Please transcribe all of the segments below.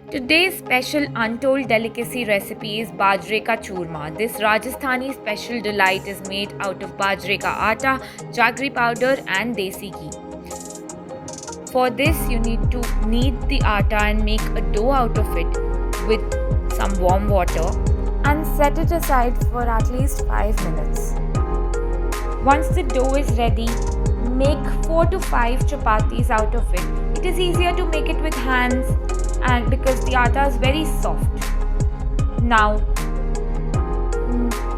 Today's special Untold Delicacy recipe is Bajrekachurma. This Rajasthani special delight is made out of bajre ka atta, jaggery powder and desi ghee. For this you need to knead the atta and make a dough out of it with some warm water and set it aside for at least 5 minutes. Once the dough is ready, make 4 to 5 chapatis out of it. It is easier to make it with hands and because the atta is very soft. Now,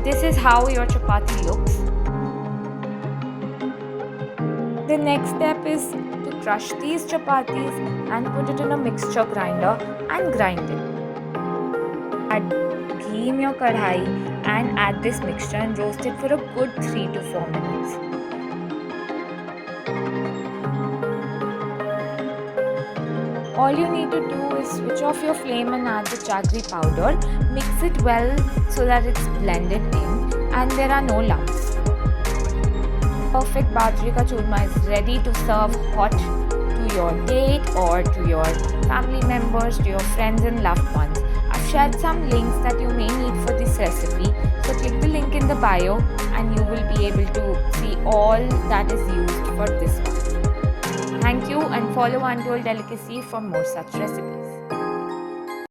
this is how your chapati looks. The next step is to crush these chapatis and put it in a mixture grinder and grind it. Add ghee in your kadhai and add this mixture and roast it for a good 3 to 4 minutes. All you need to do is switch off your flame and add the jaggery powder. Mix it well so that it's blended in and there are no lumps. Perfect bajrekachurma is ready to serve hot to your date or to your family members, to your friends and loved ones. I've shared some links that you may need for this recipe. So click the link in the bio and you will be able to see all that is used for this one. Thank you and follow Untold Delicacy for more such recipes.